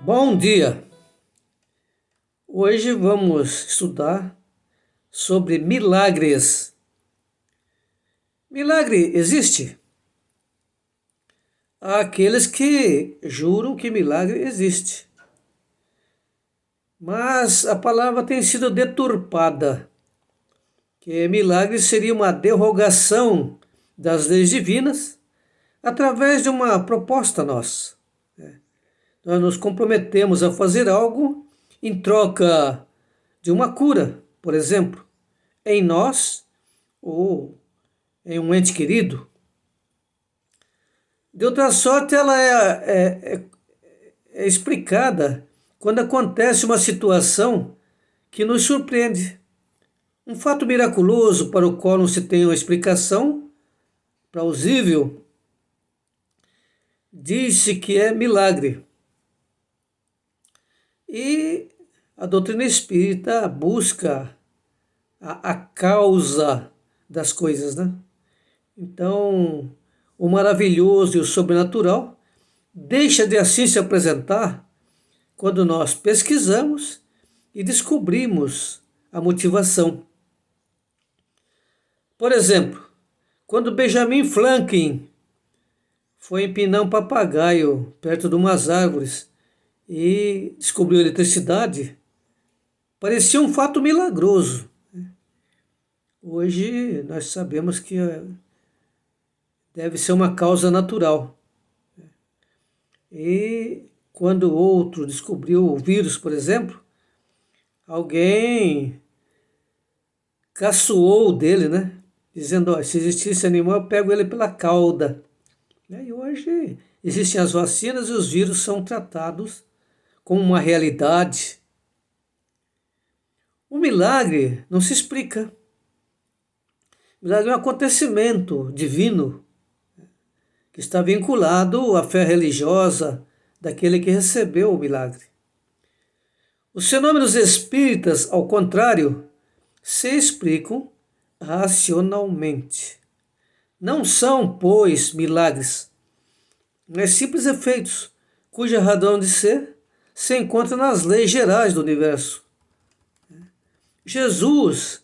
Bom dia! Hoje vamos estudar sobre milagres. Milagre existe? Há aqueles que juram que milagre existe. Mas a palavra tem sido deturpada, que milagre seria uma derrogação das leis divinas através de uma proposta nossa. Nós nos comprometemos a fazer algo em troca de uma cura, por exemplo, em nós ou em um ente querido. De outra sorte, ela é explicada quando acontece uma situação que nos surpreende. Um fato miraculoso para o qual não se tem uma explicação plausível, diz-se que é milagre. E a doutrina espírita busca a causa das coisas, né? Então, o maravilhoso e o sobrenatural deixa de assim se apresentar quando nós pesquisamos e descobrimos a motivação. Por exemplo, quando Benjamin Franklin foi empinar um papagaio perto de umas árvores e descobriu a eletricidade, parecia um fato milagroso. Hoje nós sabemos que deve ser uma causa natural. E quando outro descobriu o vírus, por exemplo, alguém caçoou dele, né? Dizendo, se existisse animal, eu pego ele pela cauda. E hoje existem as vacinas e os vírus são tratados como uma realidade. O milagre não se explica. O milagre é um acontecimento divino que está vinculado à fé religiosa daquele que recebeu o milagre. Os fenômenos espíritas, ao contrário, se explicam racionalmente. Não são, pois, milagres, mas simples efeitos, cuja razão de ser se encontra nas leis gerais do universo. Jesus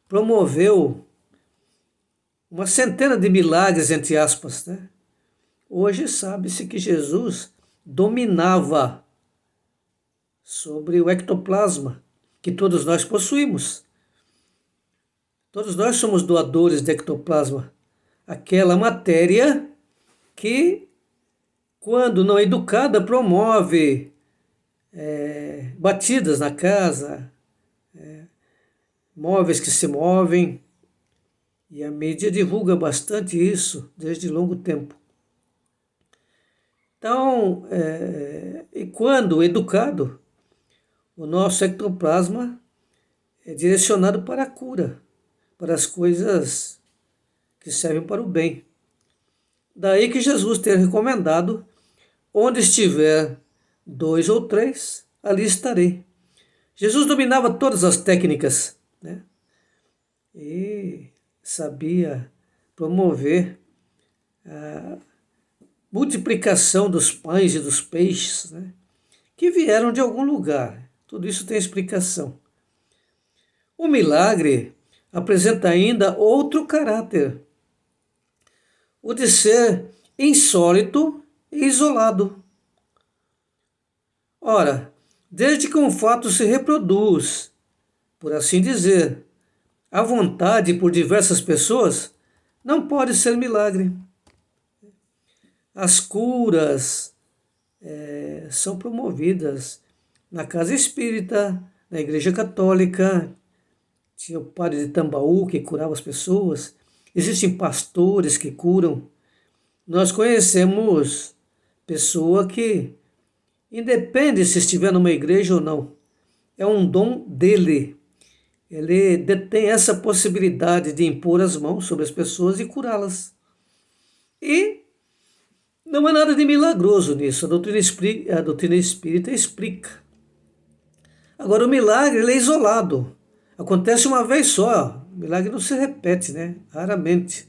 promoveu uma centena de milagres, entre aspas, né? Hoje sabe-se que Jesus dominava sobre o ectoplasma que todos nós possuímos. Todos nós somos doadores de ectoplasma, aquela matéria que, quando não educada, promove batidas na casa, móveis que se movem, e a mídia divulga bastante isso desde longo tempo. Então, e quando educado, o nosso ectoplasma é direcionado para a cura, para as coisas que servem para o bem. Daí que Jesus ter recomendado, onde estiver 2 ou 3, ali estarei. Jesus dominava todas as técnicas, né? E sabia promover a multiplicação dos pães e dos peixes, né? Que vieram de algum lugar. Tudo isso tem explicação. O milagre apresenta ainda outro caráter, o de ser insólito e isolado. Ora, desde que um fato se reproduz, por assim dizer, à vontade por diversas pessoas, não pode ser milagre. As curas são promovidas na casa espírita, na igreja católica. Tinha o padre de Tambaú que curava as pessoas. Existem pastores que curam. Nós conhecemos pessoa que, independe se estiver numa igreja ou não, é um dom dele. Ele detém essa possibilidade de impor as mãos sobre as pessoas e curá-las. E não há nada de milagroso nisso. A doutrina espírita explica. Agora, o milagre ele é isolado. Acontece uma vez só. O milagre não se repete, né? Raramente.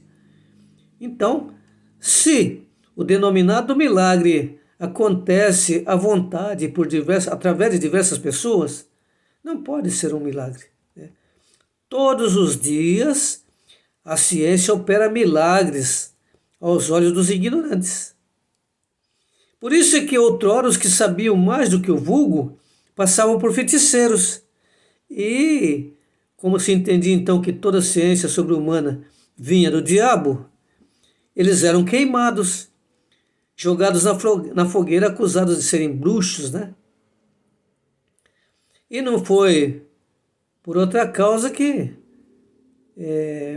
Então, se o denominado milagre acontece à vontade através de diversas pessoas, não pode ser um milagre. Todos os dias, a ciência opera milagres aos olhos dos ignorantes. Por isso é que outrora os que sabiam mais do que o vulgo passavam por feiticeiros. E, como se entendia então que toda ciência sobre-humana vinha do diabo, eles eram queimados, jogados na fogueira, acusados de serem bruxos, né? E não foi por outra causa que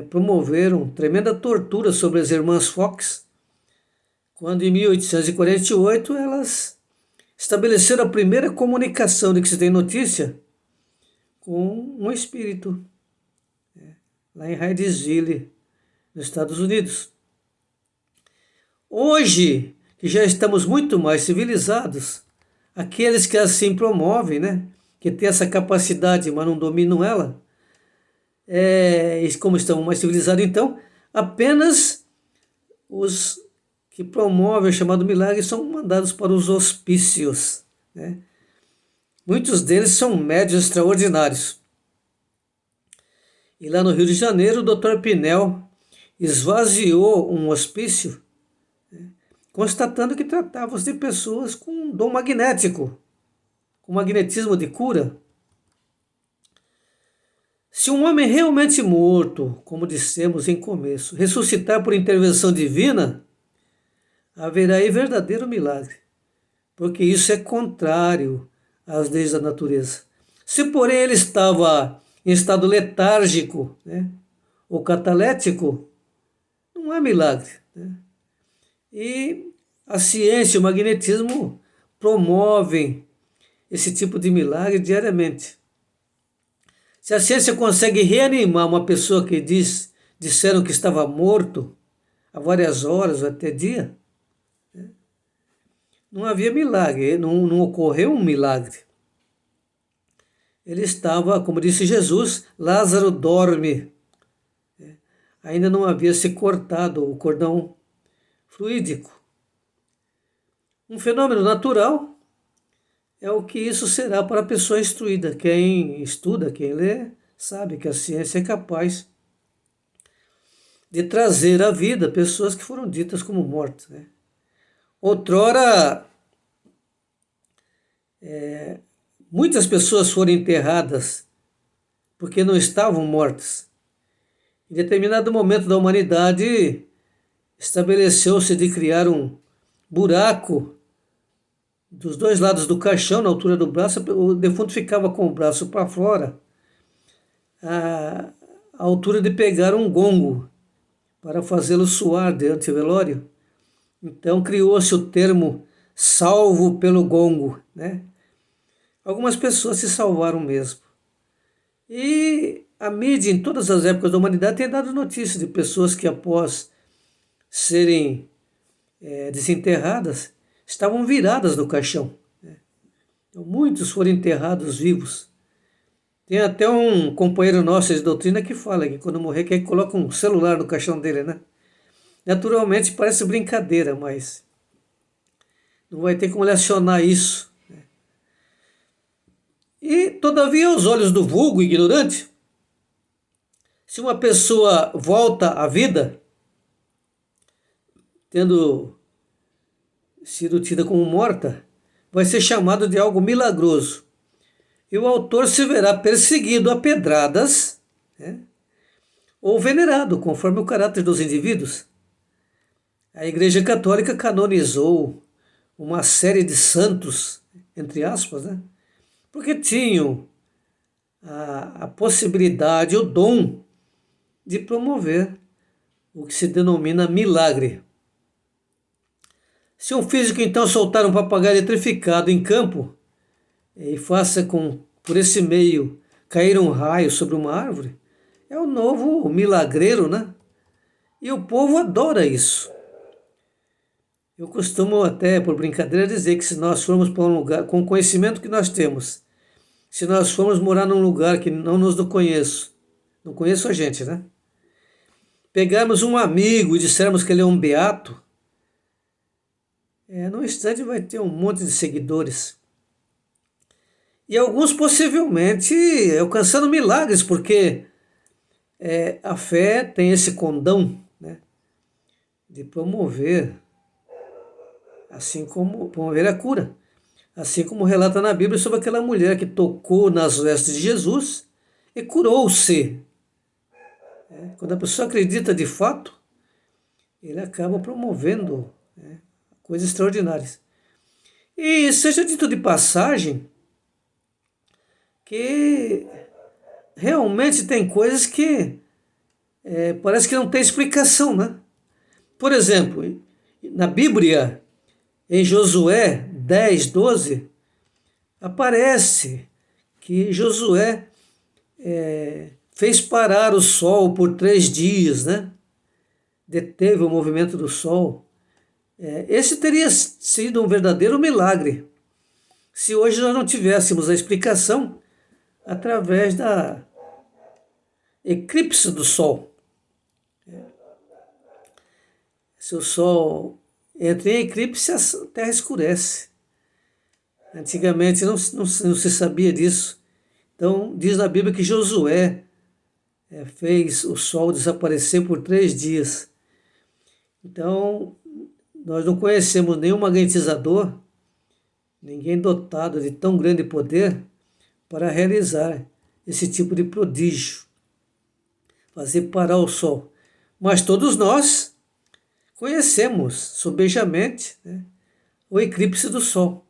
promoveram tremenda tortura sobre as irmãs Fox, quando em 1848 elas estabeleceram a primeira comunicação de que se tem notícia com um espírito, lá em Hydesville, nos Estados Unidos. Hoje, que já estamos muito mais civilizados, aqueles que assim promovem, né, que têm essa capacidade, mas não dominam ela, como estamos mais civilizados então, apenas os que promovem o chamado milagre são mandados para os hospícios, né? Muitos deles são médiuns extraordinários. E lá no Rio de Janeiro, o Dr. Pinel esvaziou um hospício, constatando que tratava-se de pessoas com dom magnético, com magnetismo de cura. Se um homem realmente morto, como dissemos em começo, ressuscitar por intervenção divina, haverá aí verdadeiro milagre, porque isso é contrário às leis da natureza. Se, porém, ele estava em estado letárgico, né, ou catalético, não há milagre, né? E a ciência e o magnetismo promovem esse tipo de milagre diariamente. Se a ciência consegue reanimar uma pessoa que disseram que estava morto há várias horas ou até dia, não havia milagre, não ocorreu um milagre. Ele estava, como disse Jesus, Lázaro dorme. Ainda não havia se cortado o cordão fluídico. Um fenômeno natural é o que isso será para a pessoa instruída. Quem estuda, quem lê, sabe que a ciência é capaz de trazer à vida pessoas que foram ditas como mortas, né? Outrora, muitas pessoas foram enterradas porque não estavam mortas. Em determinado momento da humanidade, estabeleceu-se de criar um buraco dos dois lados do caixão, na altura do braço. O defunto ficava com o braço para fora, a altura de pegar um gongo, para fazê-lo suar diante do velório. Então criou-se o termo salvo pelo gongo, né? Algumas pessoas se salvaram mesmo. E a mídia, em todas as épocas da humanidade, tem dado notícias de pessoas que, após serem desenterradas, estavam viradas no caixão, né? Então, muitos foram enterrados vivos. Tem até um companheiro nosso de doutrina que fala que quando morrer, quer que coloca um celular no caixão dele, né? Naturalmente parece brincadeira, mas não vai ter como ele acionar isso, né? E, todavia, aos olhos do vulgo ignorante, se uma pessoa volta à vida, tendo sido tida como morta, vai ser chamado de algo milagroso. E o autor se verá perseguido a pedradas, né, ou venerado, conforme o caráter dos indivíduos. A Igreja Católica canonizou uma série de santos, entre aspas, né, porque tinham a possibilidade, o dom de promover o que se denomina milagre. Se um físico então soltar um papagaio eletrificado em campo e faça por esse meio cair um raio sobre uma árvore, é o novo milagreiro, né? E o povo adora isso. Eu costumo até, por brincadeira, dizer que se nós formos para um lugar, com o conhecimento que nós temos, se nós formos morar num lugar que não não conheço a gente, né? Pegarmos um amigo e dissermos que ele é um beato, no instante vai ter um monte de seguidores. E alguns possivelmente alcançando milagres, porque a fé tem esse condão, né, de promover, assim como promover a cura. Assim como relata na Bíblia sobre aquela mulher que tocou nas vestes de Jesus e curou-se. Quando a pessoa acredita de fato, ele acaba promovendo, coisas extraordinárias. E seja dito de passagem que realmente tem coisas que parece que não tem explicação, né? Por exemplo, na Bíblia, em Josué 10, 12, aparece que Josué fez parar o sol por 3 dias, né? Deteve o movimento do sol. Esse teria sido um verdadeiro milagre se hoje nós não tivéssemos a explicação através da eclipse do sol. Se o sol entra em eclipse, a Terra escurece. Antigamente não se sabia disso. Então, diz na Bíblia que Josué fez o sol desaparecer por 3 dias. Então, nós não conhecemos nenhum magnetizador, ninguém dotado de tão grande poder para realizar esse tipo de prodígio, fazer parar o sol. Mas todos nós conhecemos sobejamente, né, o eclipse do sol.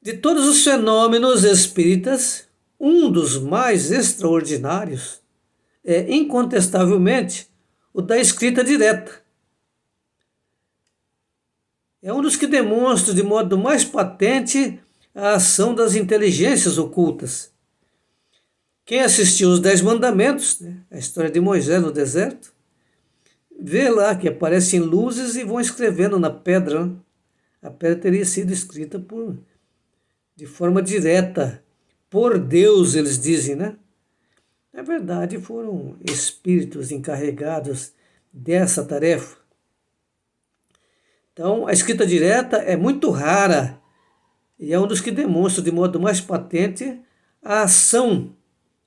De todos os fenômenos espíritas, um dos mais extraordinários é, incontestavelmente, o da escrita direta. É um dos que demonstra de modo mais patente a ação das inteligências ocultas. Quem assistiu os 10 Mandamentos, né, a história de Moisés no deserto, vê lá que aparecem luzes e vão escrevendo na pedra. Né? A pedra teria sido escrita de forma direta, por Deus, eles dizem, né? Na verdade, foram espíritos encarregados dessa tarefa. Então, a escrita direta é muito rara e é um dos que demonstra de modo mais patente a ação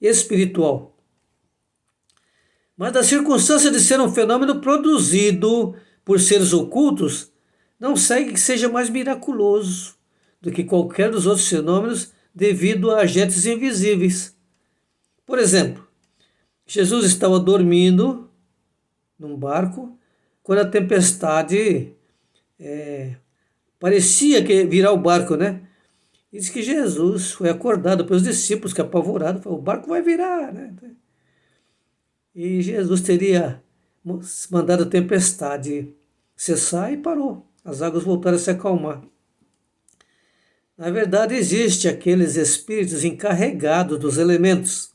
espiritual. Mas da circunstância de ser um fenômeno produzido por seres ocultos, não segue que seja mais miraculoso do que qualquer dos outros fenômenos devido a agentes invisíveis. Por exemplo, Jesus estava dormindo num barco quando a tempestade parecia que virar o barco, né? E diz que Jesus foi acordado pelos discípulos, que apavorados, falou, o barco vai virar, né? E Jesus teria mandado a tempestade cessar e parou. As águas voltaram a se acalmar. Na verdade, existe aqueles espíritos encarregados dos elementos.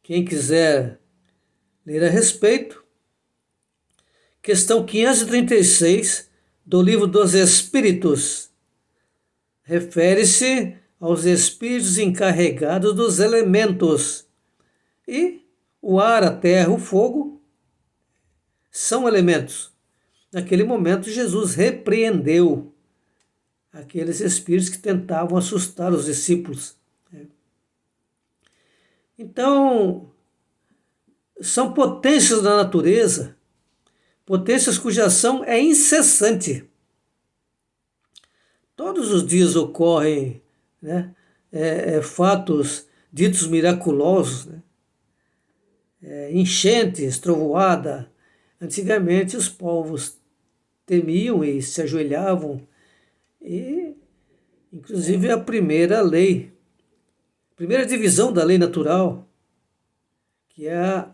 Quem quiser ler a respeito, questão 536 do Livro dos Espíritos, refere-se aos espíritos encarregados dos elementos. E o ar, a terra, o fogo são elementos. Naquele momento, Jesus repreendeu aqueles espíritos que tentavam assustar os discípulos. Então, são potências da natureza, potências cuja ação é incessante. Todos os dias ocorrem, né, fatos ditos miraculosos, né, enchentes, trovoada. Antigamente os povos temiam e se ajoelhavam. E, inclusive, a primeira lei, a primeira divisão da lei natural, que é a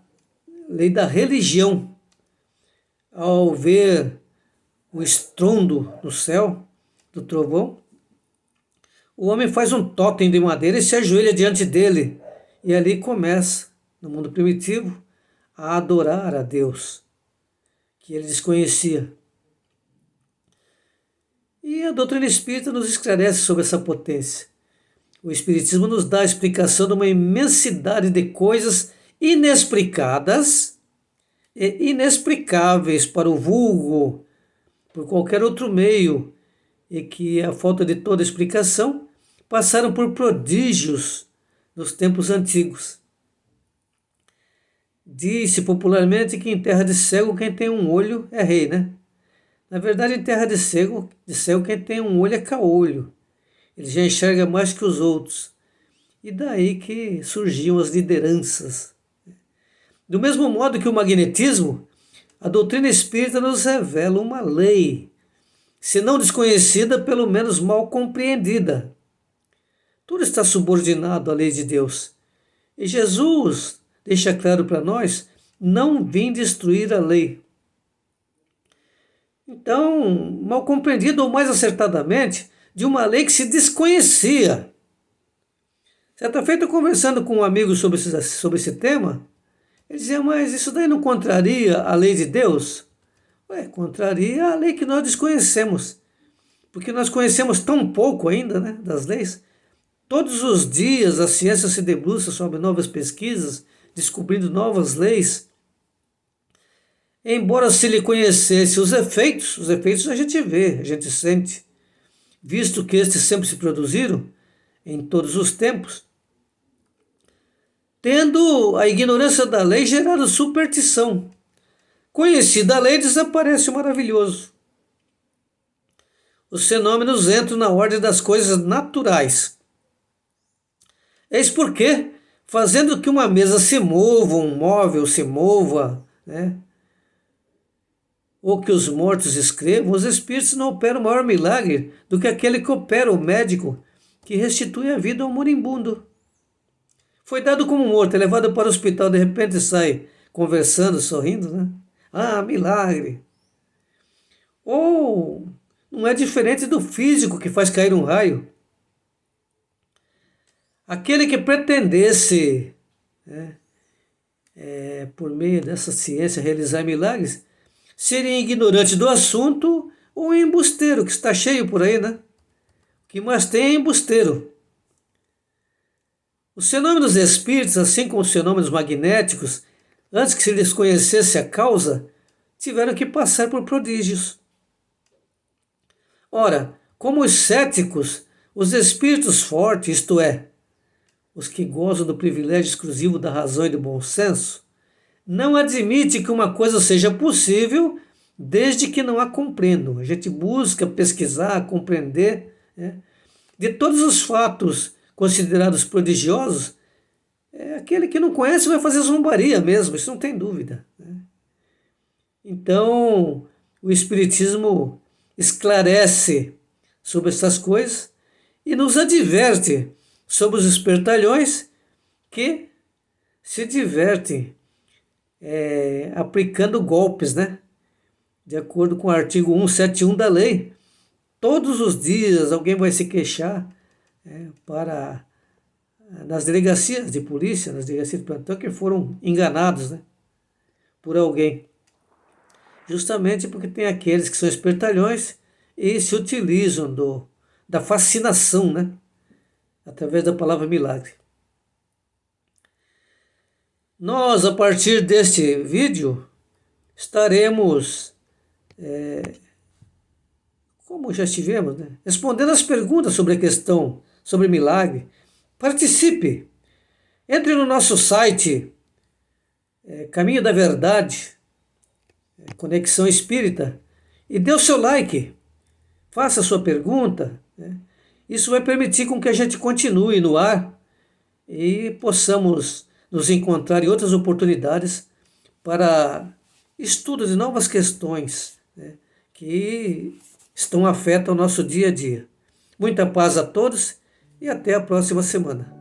lei da religião, ao ver o estrondo no céu, do trovão, o homem faz um tótem de madeira e se ajoelha diante dele. E ali começa, no mundo primitivo, a adorar a Deus, que ele desconhecia. E a doutrina espírita nos esclarece sobre essa potência. O espiritismo nos dá a explicação de uma imensidade de coisas inexplicadas e inexplicáveis para o vulgo, por qualquer outro meio, e que, a falta de toda explicação, passaram por prodígios nos tempos antigos. Disse popularmente que em terra de cego quem tem um olho é rei, né? Na verdade, em terra de cego quem tem um olho é caolho. Ele já enxerga mais que os outros. E daí que surgiam as lideranças. Do mesmo modo que o magnetismo, a doutrina espírita nos revela uma lei, se não desconhecida, pelo menos mal compreendida. Tudo está subordinado à lei de Deus. E Jesus deixa claro para nós, não vim destruir a lei. Então, mal compreendido, ou mais acertadamente, de uma lei que se desconhecia. Certa feita, conversando com um amigo sobre esse tema, ele dizia, mas isso daí não contraria a lei de Deus? Ué, contraria a lei que nós desconhecemos. Porque nós conhecemos tão pouco ainda, né, das leis. Todos os dias a ciência se debruça sobre novas pesquisas, descobrindo novas leis. Embora se lhe conhecesse os efeitos a gente vê, a gente sente, visto que estes sempre se produziram em todos os tempos, tendo a ignorância da lei gerado superstição. Conhecida a lei, desaparece o maravilhoso. Os fenômenos entram na ordem das coisas naturais. Eis porque, fazendo que uma mesa se mova, um móvel se mova, né? Ou que os mortos escrevam, os espíritos não operam maior milagre do que aquele que opera o médico, que restitui a vida ao moribundo. Foi dado como morto, é levado para o hospital, de repente sai conversando, sorrindo, né? Ah, milagre! Ou não é diferente do físico que faz cair um raio. Aquele que pretendesse, né, por meio dessa ciência, realizar milagres, seria ignorante do assunto ou embusteiro, que está cheio por aí, né? O que mais tem é embusteiro. Os fenômenos espíritas, assim como os fenômenos magnéticos, antes que se lhes conhecesse a causa, tiveram que passar por prodígios. Ora, como os céticos, os espíritos fortes, isto é, os que gozam do privilégio exclusivo da razão e do bom senso, não admite que uma coisa seja possível desde que não a compreendam. A gente busca pesquisar, compreender, né? De todos os fatos considerados prodigiosos, aquele que não conhece vai fazer zombaria mesmo, isso não tem dúvida, né? Então, o Espiritismo esclarece sobre essas coisas e nos adverte sobre os espertalhões que se divertem aplicando golpes, né? De acordo com o artigo 171 da lei, todos os dias alguém vai se queixar nas delegacias de polícia, nas delegacias de plantão, que foram enganados, né, por alguém. Justamente porque tem aqueles que são espertalhões e se utilizam da fascinação, né, através da palavra milagre. Nós, a partir deste vídeo, estaremos, como já estivemos, né, respondendo as perguntas sobre a questão, sobre milagre. Participe! Entre no nosso site, Caminho da Verdade, Conexão Espírita, e dê o seu like. Faça a sua pergunta, né? Isso vai permitir com que a gente continue no ar e possamos nos encontrar em outras oportunidades para estudo de novas questões, né, que afetam o nosso dia a dia. Muita paz a todos e até a próxima semana.